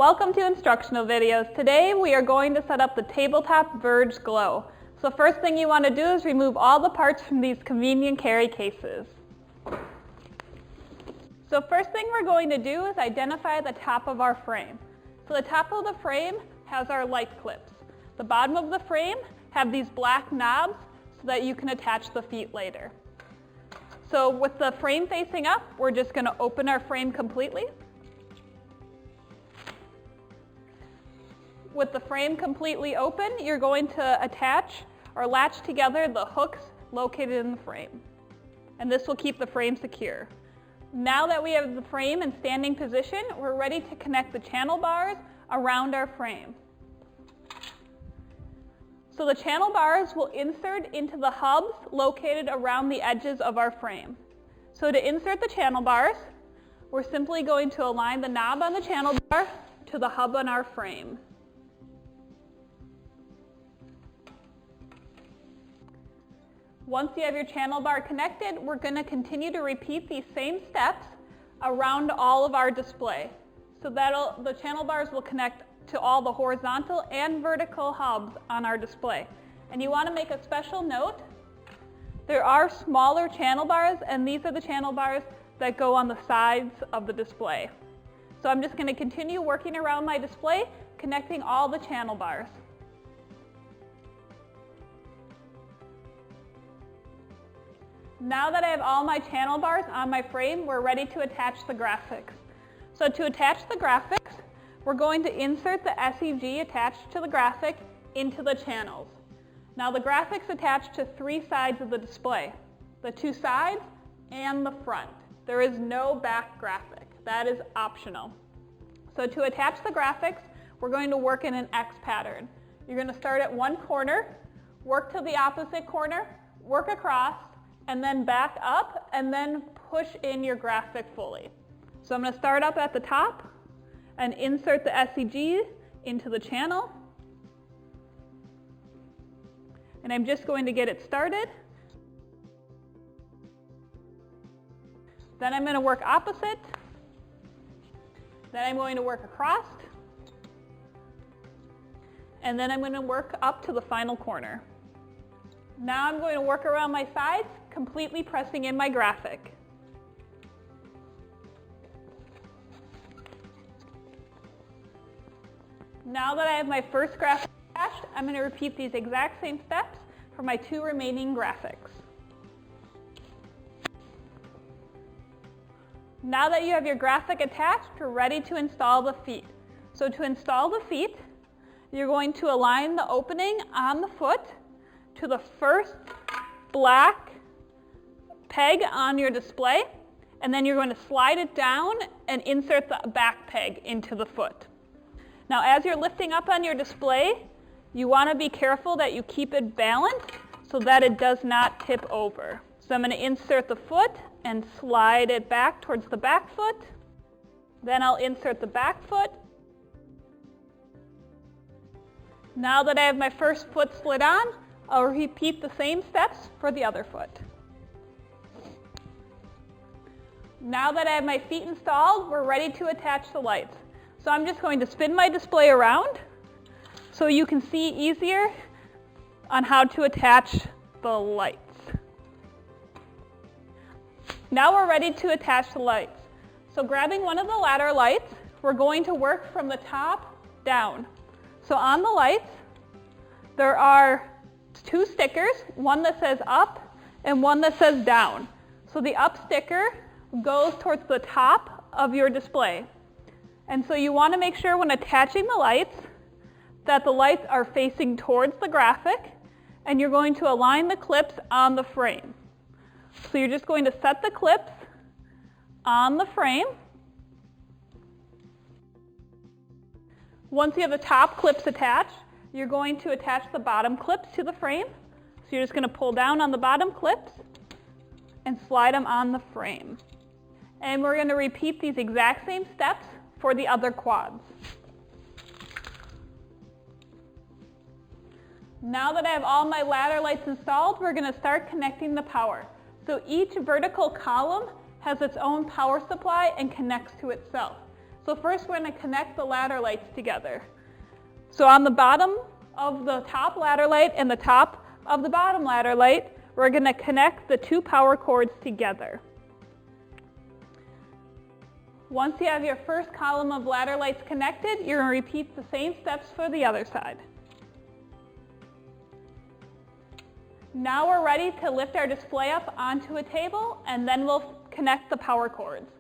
Welcome to instructional videos. Today we are going to set up the tabletop Verge Glo. So first thing you want to do is remove all the parts from these convenient carry cases. So first thing we're going to do is identify the top of our frame. So the top of the frame has our light clips. The bottom of the frame have these black knobs so that you can attach the feet later. So with the frame facing up, we're just going to open our frame completely. With the frame completely open, you're going to attach or latch together the hooks located in the frame. And this will keep the frame secure. Now that we have the frame in standing position, we're ready to connect the channel bars around our frame. So the channel bars will insert into the hubs located around the edges of our frame. So to insert the channel bars, we're simply going to align the knob on the channel bar to the hub on our frame. Once you have your channel bar connected, we're going to continue to repeat these same steps around all of our display. So the channel bars will connect to all the horizontal and vertical hubs on our display. And you want to make a special note, there are smaller channel bars, and these are the channel bars that go on the sides of the display. So I'm just going to continue working around my display, connecting all the channel bars. Now that I have all my channel bars on my frame, we're ready to attach the graphics. So to attach the graphics, we're going to insert the SEG attached to the graphic into the channels. Now the graphics attach to three sides of the display, the two sides and the front. There is no back graphic. That is optional. So to attach the graphics, we're going to work in an X pattern. You're going to start at one corner, work to the opposite corner, work across, and then back up, and then push in your graphic fully. So I'm going to start up at the top and insert the SEG into the channel. And I'm just going to get it started. Then I'm going to work opposite. Then I'm going to work across. And then I'm going to work up to the final corner. Now I'm going to work around my sides, completely pressing in my graphic. Now that I have my first graphic attached, I'm going to repeat these exact same steps for my two remaining graphics. Now that you have your graphic attached, you're ready to install the feet. So to install the feet, you're going to align the opening on the foot to the first black peg on your display, and then you're going to slide it down and insert the back peg into the foot. Now as you're lifting up on your display, you want to be careful that you keep it balanced so that it does not tip over. So I'm going to insert the foot and slide it back towards the back foot. Then I'll insert the back foot. Now that I have my first foot slid on, I'll repeat the same steps for the other foot. Now that I have my feet installed, we're ready to attach the lights. So I'm just going to spin my display around so you can see easier on how to attach the lights. Now we're ready to attach the lights. So grabbing one of the ladder lights, we're going to work from the top down. So on the lights, there are two stickers, one that says up and one that says down. So the up sticker goes towards the top of your display. And so you want to make sure when attaching the lights that the lights are facing towards the graphic, and you're going to align the clips on the frame. So you're just going to set the clips on the frame. Once you have the top clips attached, you're going to attach the bottom clips to the frame. So you're just going to pull down on the bottom clips and slide them on the frame. And we're going to repeat these exact same steps for the other quads. Now that I have all my ladder lights installed, we're going to start connecting the power. So each vertical column has its own power supply and connects to itself. So first we're going to connect the ladder lights together. So on the bottom of the top ladder light and the top of the bottom ladder light, we're going to connect the two power cords together. Once you have your first column of ladder lights connected, you're going to repeat the same steps for the other side. Now we're ready to lift our display up onto a table, and then we'll connect the power cords.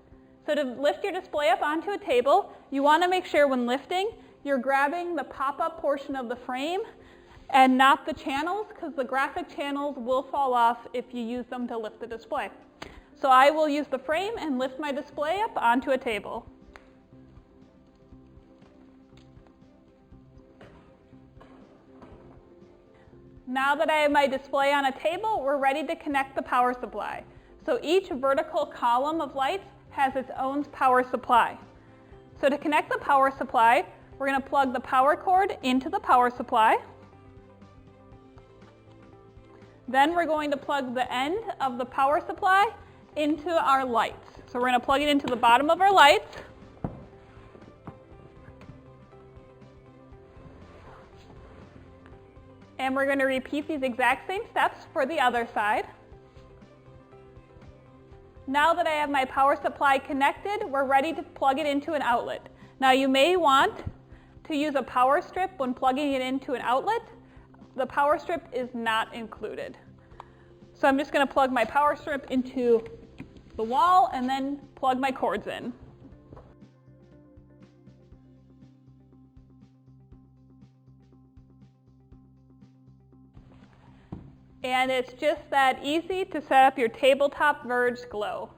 So to lift your display up onto a table, you want to make sure when lifting, you're grabbing the pop-up portion of the frame and not the channels, because the graphic channels will fall off if you use them to lift the display. So I will use the frame and lift my display up onto a table. Now that I have my display on a table, we're ready to connect the power supply. So each vertical column of lights has its own power supply. So to connect the power supply, we're going to plug the power cord into the power supply. Then we're going to plug the end of the power supply into our lights. So we're going to plug it into the bottom of our lights. And we're going to repeat these exact same steps for the other side. Now that I have my power supply connected, we're ready to plug it into an outlet. Now you may want to use a power strip when plugging it into an outlet. The power strip is not included. So I'm just going to plug my power strip into the wall and then plug my cords in. And it's just that easy to set up your tabletop Verge Glo.